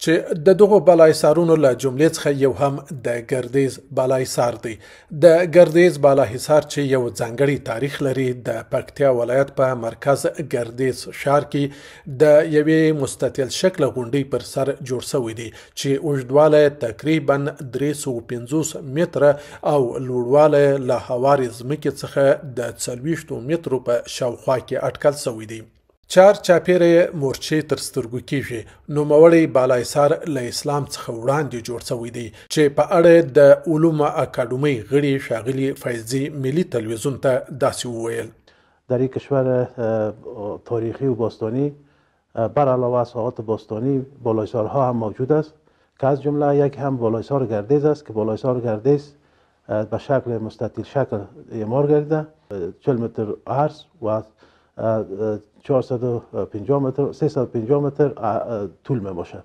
چې د دغو بالای سارونو له جملې څخه یو هم د ګردیز بالای سار دی. د ګردیز بالا حصار چې یو ځانګړی تاریخ لري د پکتیا ولایت په مرکز ګردیز ښار کې د یوې مستطیل شکل غونډۍ پر سر جوړ شوی دی چې اوږدوالی تقریبا 350 متره او لوړوالی له هوارې ځمکې څخه د 40 مترو په شاوخوا کې اټکل شوی دی. چار چاپیره مورچې تر سترګو کیږي. نوموړی بالای سار له اسلام څخه وړاندې جوړ شوی دی چې په اړه د علومو اکاډمۍ غړي ښاغلي فیضي ملي تلویزیون ته داسې وویل: در یک کشور تاریخی و باستانی بر علاوه از ساحات باستانی بالایسارها هم موجود است که از جمله یک هم بالایسار گردیز است که بالایسار گردیز به شکل مستطیل شکل اعمار گردیده 40 متر عرض و 450 متر 350 متر طول می باشه.